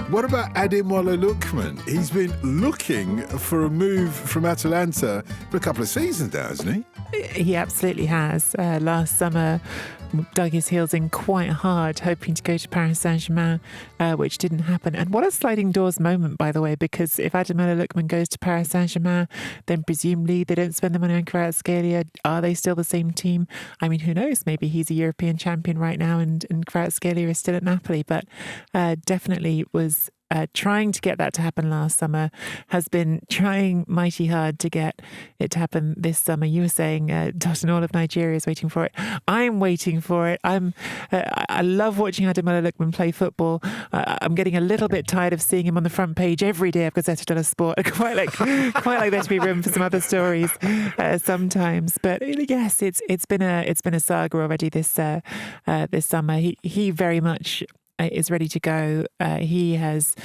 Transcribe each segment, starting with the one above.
What about Ademola Lookman? He's been looking for a move from Atalanta for a couple of seasons now, hasn't he? He absolutely has. Last summer, dug his heels in quite hard, hoping to go to Paris Saint-Germain, which didn't happen. And what a sliding doors moment, by the way, because if Ademola Lookman goes to Paris Saint-Germain, then presumably they don't spend the money on Kvaratskhelia. Are they still the same team? I mean, who knows? Maybe he's a European champion right now and Kvaratskhelia is still at Napoli, but definitely was trying to get that to happen last summer, has been trying mighty hard to get it to happen this summer. You were saying Dotun, all of Nigeria is waiting for it. I'm waiting for it. I love watching Ademola Lookman play football. I'm getting a little bit tired of seeing him on the front page every day of Gazzetta dello Sport. quite like there to be room for some other stories sometimes. But yes, it's been a saga already this summer. He very much is ready to go. He has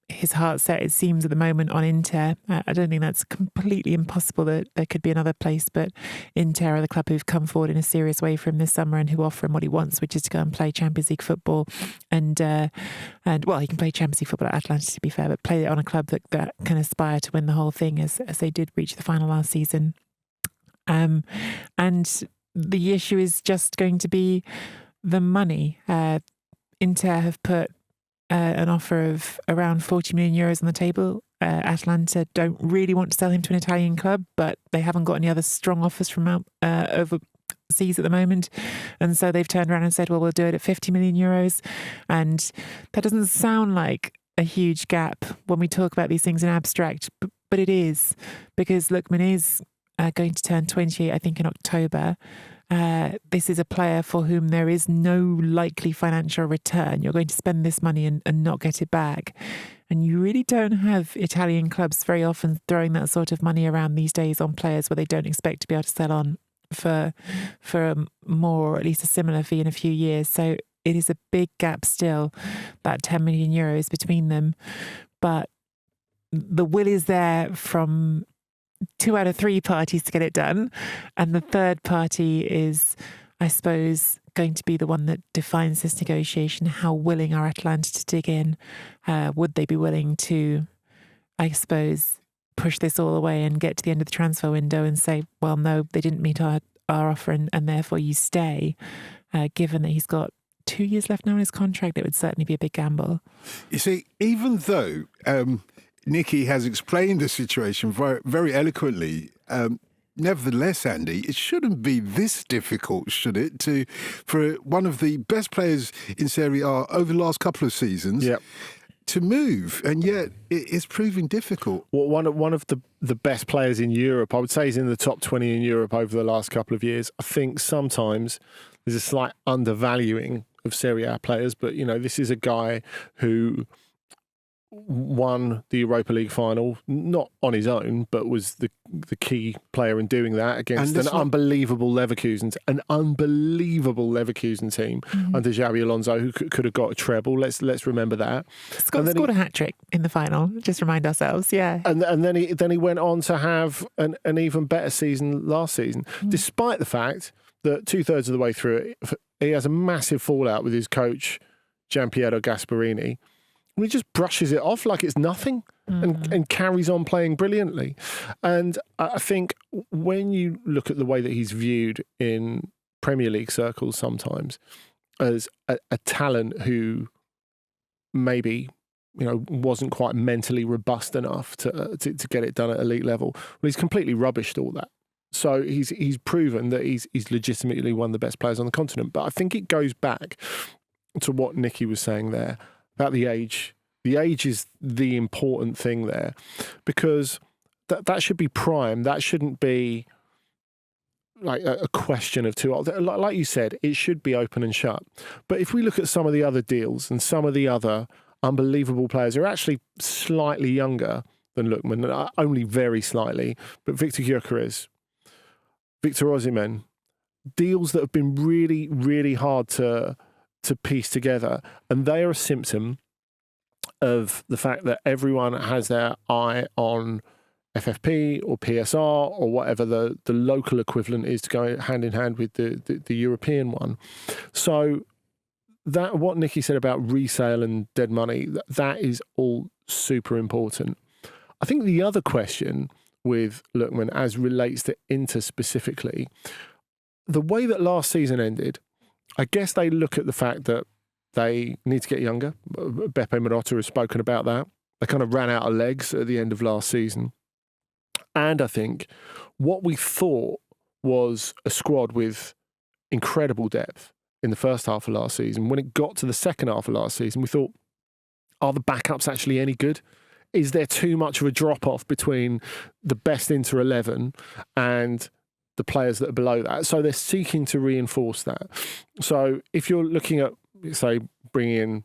his heart set, it seems, at the moment on Inter. I don't think that's completely impossible that there could be another place, but Inter are the club who've come forward in a serious way for him this summer and who offer him what he wants, which is to go and play Champions League football. And well, he can play Champions League football at Atalanta, to be fair, but play it on a club that can aspire to win the whole thing, as they did reach the final last season. And the issue is just going to be the money. Inter have put an offer of around 40 million euros on the table. Atalanta don't really want to sell him to an Italian club, but they haven't got any other strong offers from overseas at the moment. And so they've turned around and said, well, we'll do it at 50 million euros. And that doesn't sound like a huge gap when we talk about these things in abstract, but it is, because Lookman is going to turn 28, I think, in October. This is a player for whom there is no likely financial return. You're going to spend this money and not get it back. And you really don't have Italian clubs very often throwing that sort of money around these days on players where they don't expect to be able to sell on for a more, or at least a similar fee in a few years. So it is a big gap still, that 10 million euros between them. But the will is there from 2 out of 3 parties to get it done. And the third party is, I suppose, going to be the one that defines this negotiation. How willing are Atalanta to dig in? Would they be willing to, I suppose, push this all away and get to the end of the transfer window and say, well, no, they didn't meet our offer and therefore you stay, given that he's got 2 years left now in his contract? It would certainly be a big gamble. You see, even though Nicky has explained the situation very, very eloquently, nevertheless, Andy, it shouldn't be this difficult, should it, for one of the best players in Serie A over the last couple of seasons to move, and yet it's proving difficult. Well, one of the best players in Europe, I would say, is in the top 20 in Europe over the last couple of years. I think sometimes there's a slight undervaluing of Serie A players, but, this is a guy who won the Europa League final, not on his own, but was the key player in doing that against an unbelievable Leverkusen team under Xabi Alonso, who could have got a treble. Let's remember that. Scored a hat-trick in the final, just remind ourselves, yeah. And then he went on to have an even better season last season, despite the fact that 2/3 of the way through it, he has a massive fallout with his coach, Gianpiero Gasperini. And he just brushes it off like it's nothing and carries on playing brilliantly. And I think when you look at the way that he's viewed in Premier League circles sometimes as a talent who maybe wasn't quite mentally robust enough to get it done at elite level, well, he's completely rubbished all that. So he's proven that he's legitimately one of the best players on the continent. But I think it goes back to what Nicky was saying there about the age. The age is the important thing there, because that should be prime. That shouldn't be like a question of too old. Like you said, it should be open and shut. But if we look at some of the other deals and some of the other unbelievable players who are actually slightly younger than Lookman, only very slightly, but Victor Gyökeres, Victor Osimhen, deals that have been really, really hard to piece together, and they are a symptom of the fact that everyone has their eye on FFP or PSR or whatever the local equivalent is to go hand in hand with the European one. So that what Nicky said about resale and dead money, that is all super important. I think the other question with Lookman, as relates to Inter specifically, the way that last season ended, I guess they look at the fact that they need to get younger. Beppe Marotta has spoken about that. They kind of ran out of legs at the end of last season. And I think what we thought was a squad with incredible depth in the first half of last season, when it got to the second half of last season, we thought, are the backups actually any good? Is there too much of a drop-off between the best Inter 11 and the players that are below that? So they're seeking to reinforce that. So if you're looking at, say, bringing in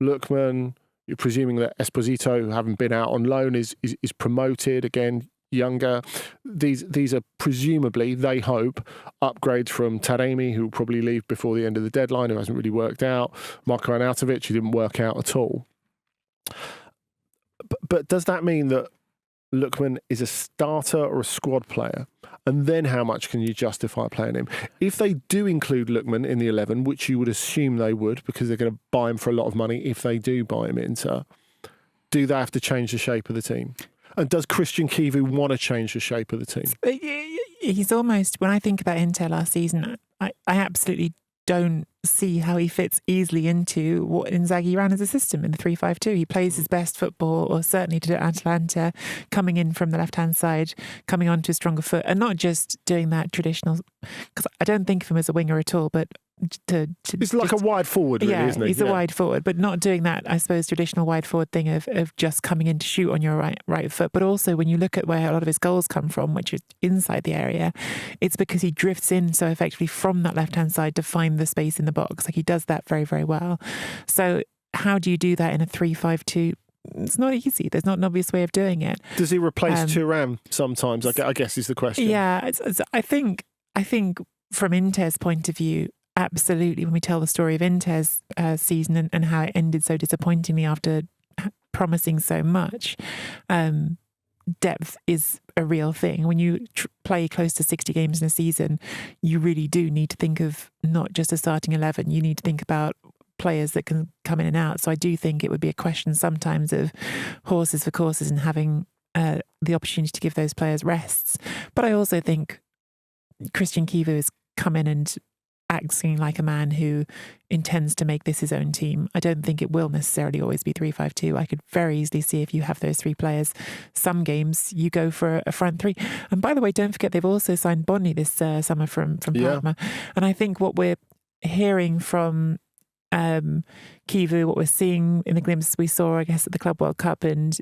Lookman, you're presuming that Esposito, who haven't been out on loan, is promoted, again, younger. These are presumably, they hope, upgrades from Taremi, who will probably leave before the end of the deadline, who hasn't really worked out. Marko Arnautovic, who didn't work out at all. But does that mean that Lookman is a starter or a squad player? And then how much can you justify playing him? If they do include Lookman in the 11, which you would assume they would, because they're going to buy him for a lot of money if they do buy him into, do they have to change the shape of the team? And does Christian Kivu want to change the shape of the team? He's almost, when I think about Inter last season, I absolutely don't see how he fits easily into what Inzaghi ran as a system in the 3-5-2. He plays his best football, or certainly did at Atalanta, coming in from the left-hand side, coming onto a stronger foot, and not just doing that traditional, because I don't think of him as a winger at all, but he's like a wide forward, really, isn't he? He's a wide forward, but not doing that, I suppose, traditional wide forward thing of just coming in to shoot on your right foot. But also, when you look at where a lot of his goals come from, which is inside the area, it's because he drifts in so effectively from that left-hand side to find the space in the box. Like, he does that very, very well. So how do you do that in a 3-5-2? It's not easy. There's not an obvious way of doing it. Does he replace Thuram sometimes? I guess is the question. Yeah, I think from Inter's point of view, absolutely, when we tell the story of Inter's season and how it ended so disappointingly after promising so much, depth is a real thing. When you play close to 60 games in a season, you really do need to think of not just a starting 11. You need to think about players that can come in and out. So I do think it would be a question sometimes of horses for courses and having the opportunity to give those players rests. But I also think Christian Kivu has come in and acting like a man who intends to make this his own team. I don't think it will necessarily always be 3-5-2. I could very easily see, if you have those three players, some games you go for a front three. And by the way, don't forget they've also signed Bonni this summer from Parma. And I think what we're hearing from Kivu, what we're seeing in the glimpses we saw, I guess, at the Club World Cup and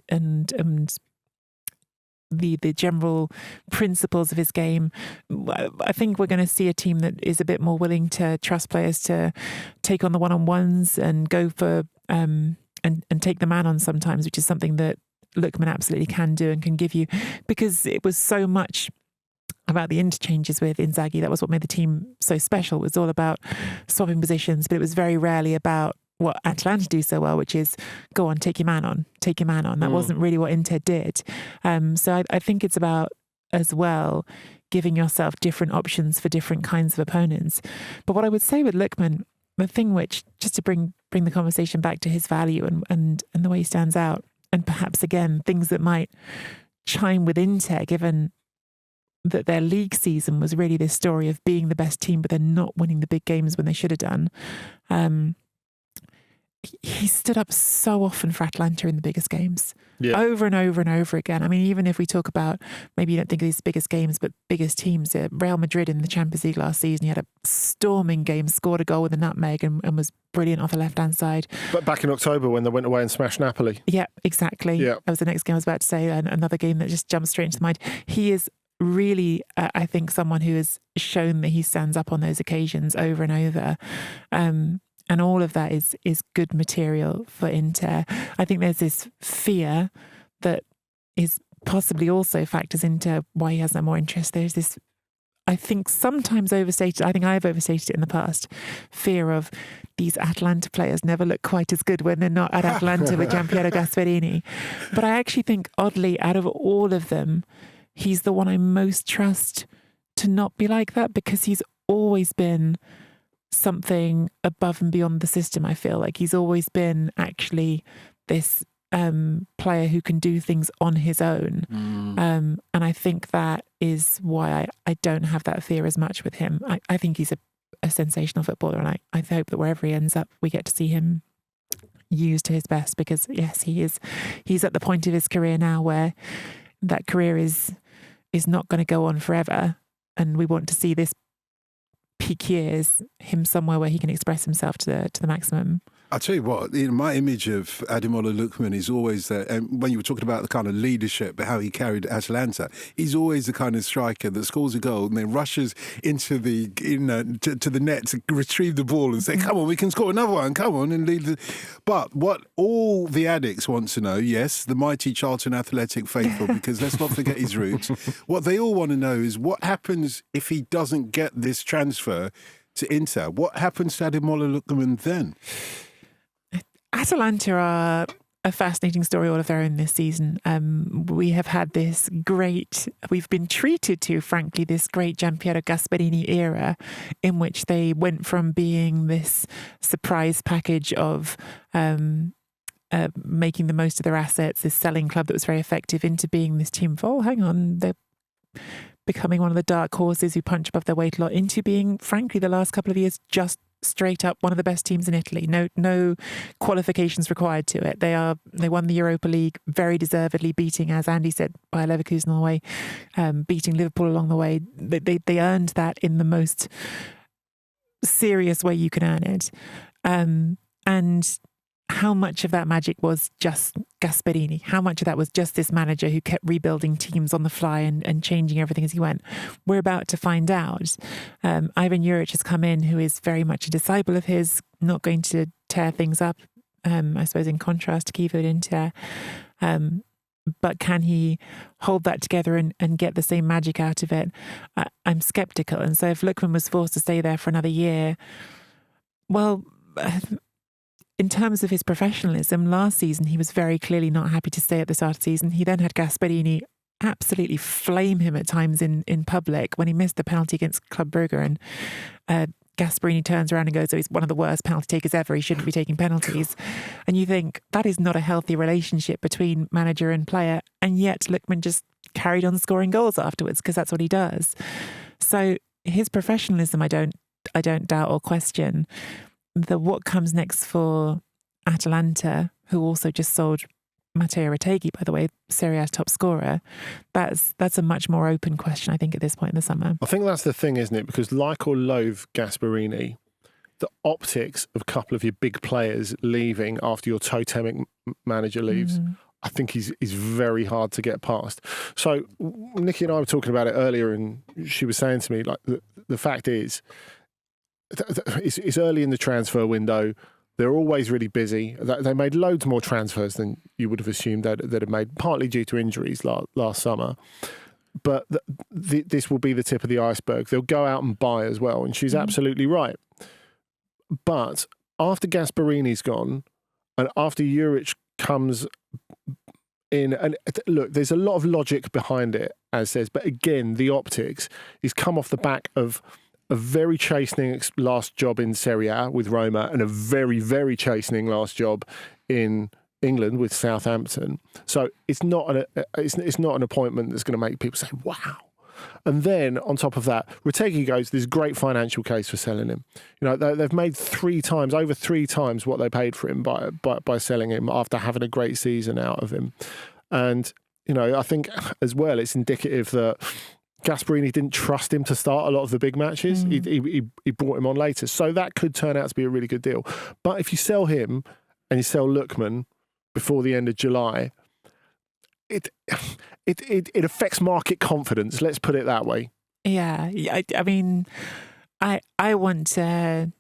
the general principles of his game, I think we're going to see a team that is a bit more willing to trust players to take on the one-on-ones and go for and take the man on sometimes, which is something that Lookman absolutely can do and can give you, because it was so much about the interchanges with Inzaghi. That was what made the team so special. It was all about swapping positions, but it was very rarely about what Atalanta do so well, which is go on, take your man on. That wasn't really what Inter did. So I think it's about, as well, giving yourself different options for different kinds of opponents. But what I would say with Lookman, the thing which, just to bring the conversation back to his value and the way he stands out, and perhaps again things that might chime with Inter, given that their league season was really this story of being the best team, but they're not winning the big games when they should have done. He stood up so often for Atalanta in the biggest games, over and over and over again. I mean, even if we talk about, maybe you don't think of these biggest games, but biggest teams, Real Madrid in the Champions League last season, he had a storming game, scored a goal with a nutmeg and was brilliant off the left-hand side. But back in October when they went away and smashed Napoli. Yeah, exactly. Yeah. That was the next game I was about to say, another game that just jumped straight into mind. He is really, I think, someone who has shown that he stands up on those occasions over and over. And all of that is good material for Inter. I think there's this fear that is possibly also factors into why he has no more interest. There's this, I think, sometimes overstated, I think I've overstated it in the past, fear of these Atalanta players never look quite as good when they're not at Atalanta with Gianpiero Gasperini. But I actually think, oddly, out of all of them, he's the one I most trust to not be like that, because he's always been something above and beyond the system. I feel like he's always been actually this player who can do things on his own. And I think that is why I don't have that fear as much with him. I think he's a sensational footballer, and I hope that wherever he ends up, we get to see him used to his best, because yes, he's at the point of his career now where that career is not going to go on forever, and we want to see this peak years him somewhere where he can express himself to the maximum. I'll tell you what, my image of Ademola Lookman is always that, and when you were talking about the kind of leadership, how he carried Atalanta, he's always the kind of striker that scores a goal and then rushes into the to the net to retrieve the ball and say, come on, we can score another one, come on, and lead. But what all the addicts want to know, yes, the mighty Charlton Athletic faithful, because let's not forget his roots, what they all want to know is what happens if he doesn't get this transfer to Inter? What happens to Ademola Lookman then? Atalanta are a fascinating story all of their own this season. We have had we've been treated to, frankly, this great Gianpiero Gasperini era in which they went from being this surprise package of making the most of their assets, this selling club that was very effective, into being this team of, hang on, they're becoming one of the dark horses who punch above their weight a lot, into being, frankly, the last couple of years, just straight up one of the best teams in Italy. No qualifications required to it. They won the Europa League very deservedly, beating, as Andy said, Bayer Leverkusen on the way, beating Liverpool along the way. They earned that in the most serious way you can earn it. And how much of that magic was just Gasperini? How much of that was just this manager who kept rebuilding teams on the fly and changing everything as he went? We're about to find out. Ivan Juric has come in, who is very much a disciple of his, not going to tear things up, I suppose, in contrast to Kievo Inter. But can he hold that together and get the same magic out of it? I'm sceptical. And so if Lookman was forced to stay there for another year, well, in terms of his professionalism, last season he was very clearly not happy to stay at the start of the season. He then had Gasperini absolutely flame him at times in public when he missed the penalty against Club Brugge, and Gasperini turns around and goes, oh, he's one of the worst penalty takers ever, he shouldn't be taking penalties. And you think, that is not a healthy relationship between manager and player, and yet Lookman just carried on scoring goals afterwards because that's what he does. So his professionalism I don't doubt or question. What comes next for Atalanta, who also just sold Matteo Retegui, by the way, Serie A's top scorer, that's a much more open question, I think, at this point in the summer. I think that's the thing, isn't it? Because like or loathe Gasperini, the optics of a couple of your big players leaving after your totemic manager leaves, I think is very hard to get past. So Nicky and I were talking about it earlier, and she was saying to me, like, the fact is, it's early in the transfer window. They're always really busy. They made loads more transfers than you would have assumed that had made, partly due to injuries last summer. But this will be the tip of the iceberg. They'll go out and buy as well. And she's absolutely right. But after Gasperini's gone, and after Juric comes in, and look, there's a lot of logic behind it, as says. But again, the optics is come off the back of a very chastening last job in Serie A with Roma, and a very, very chastening last job in England with Southampton. So it's not an appointment that's going to make people say, wow. And then on top of that, Retegui goes, there's a great financial case for selling him. You know, they've made over three times what they paid for him by selling him after having a great season out of him. And, you know, I think as well, it's indicative that Gasperini didn't trust him to start a lot of the big matches. He brought him on later. So that could turn out to be a really good deal. But if you sell him and you sell Lookman before the end of July, it affects market confidence. Let's put it that way. Yeah. I mean, I want to...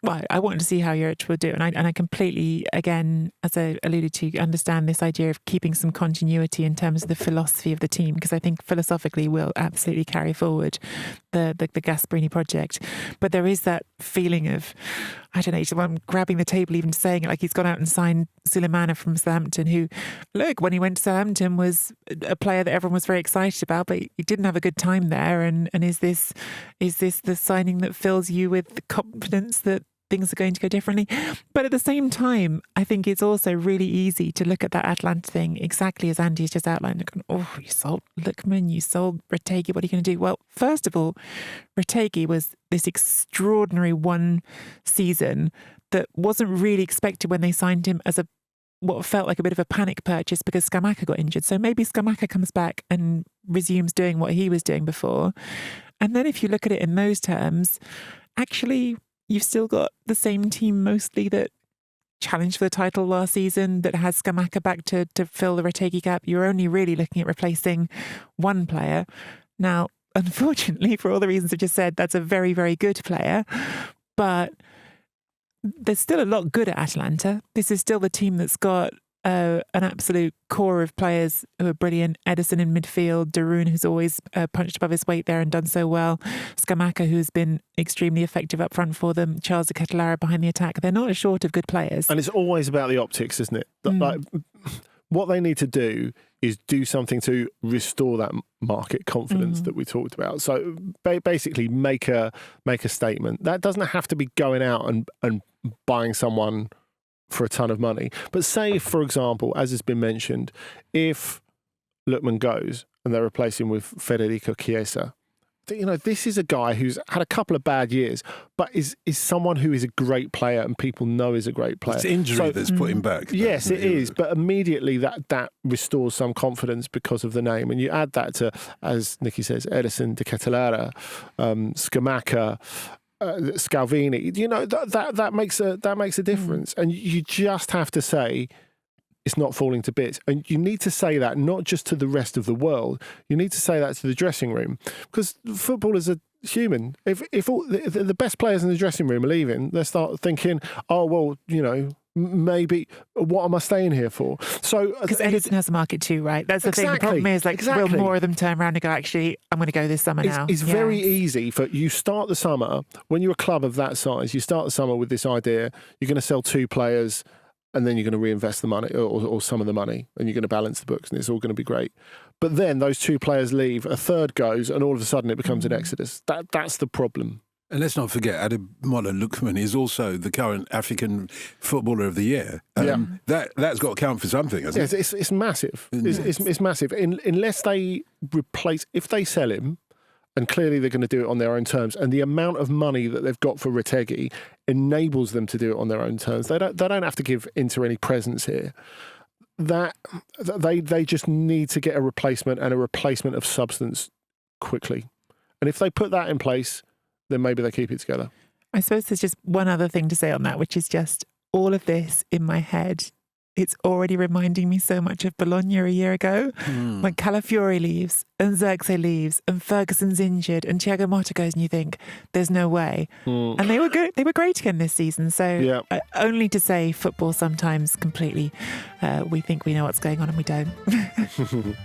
Well, I want to see how Juric will do. And I completely, again, as I alluded to, understand this idea of keeping some continuity in terms of the philosophy of the team, because I think philosophically we'll absolutely carry forward. the Gasperini project. But there is that feeling of, I don't know, I'm grabbing the table even saying it, like he's gone out and signed Sulemana from Southampton, who, look, when he went to Southampton was a player that everyone was very excited about, but he didn't have a good time there. And is this the signing that fills you with the confidence that things are going to go differently? But at the same time, I think it's also really easy to look at that Atalanta thing exactly as Andy's just outlined. Oh, you sold Lookman, you sold Retegui, what are you going to do? Well, first of all, Retegui was this extraordinary one season that wasn't really expected when they signed him as what felt like a bit of a panic purchase because Scamacca got injured. So maybe Scamacca comes back and resumes doing what he was doing before. And then if you look at it in those terms, actually, you've still got the same team mostly that challenged for the title last season, that has Scamacca back to fill the Retegui gap. You're only really looking at replacing one player. Now, unfortunately, for all the reasons I've just said, that's a very, very good player. But there's still a lot good at Atalanta. This is still the team that's got an absolute core of players who are brilliant. Ederson in midfield, Dotun, who's always punched above his weight there and done so well. Scamacca, who's been extremely effective up front for them. Charles de Ketelaere behind the attack. They're not short of good players. And it's always about the optics, isn't it? Like, what they need to do is do something to restore that market confidence that we talked about. So basically make a statement. That doesn't have to be going out and buying someone for a ton of money. But say, for example, as has been mentioned, if Lookman goes and they replace him with Federico Chiesa, you know, this is a guy who's had a couple of bad years, but is someone who is a great player and people know is a great player. It's injury that's put him back. Yes, it is. But immediately that restores some confidence because of the name. And you add that to, as Nicky says, Ederson, de Ketelaere, Scamacca, Scalvini, you know, that makes a difference. And you just have to say it's not falling to bits. And you need to say that not just to the rest of the world, you need to say that to the dressing room, because footballers are human. If all the best players in the dressing room are leaving, they start thinking, oh well, you know, maybe what am I staying here for? So because Ederson has a market too, right? That's the thing. The problem is, like, will more of them turn around and go, actually, I'm going to go this summer now? It's very easy for you start the summer, when you're a club of that size, you start the summer with this idea, you're going to sell 2 players and then you're going to reinvest the money or some of the money and you're going to balance the books and it's all going to be great. But then those 2 players leave, a third goes, and all of a sudden it becomes an exodus. That's the problem. And let's not forget, Ademola Lookman is also the current African Footballer of the Year. That's got to count for something, hasn't it? It's massive. It's massive. Unless they replace, if they sell him, and clearly they're going to do it on their own terms, and the amount of money that they've got for Retegui enables them to do it on their own terms. They don't have to give Inter any presents here. That they just need to get a replacement, and a replacement of substance quickly. And if they put that in place, then maybe they keep it together. I suppose there's just one other thing to say on that, which is just all of this in my head. It's already reminding me so much of Bologna a year ago, when Calafiori leaves and Xerxes leaves and Ferguson's injured and Thiago Motta goes, and you think there's no way. And they were good. They were great again this season. So only to say football sometimes completely, we think we know what's going on and we don't.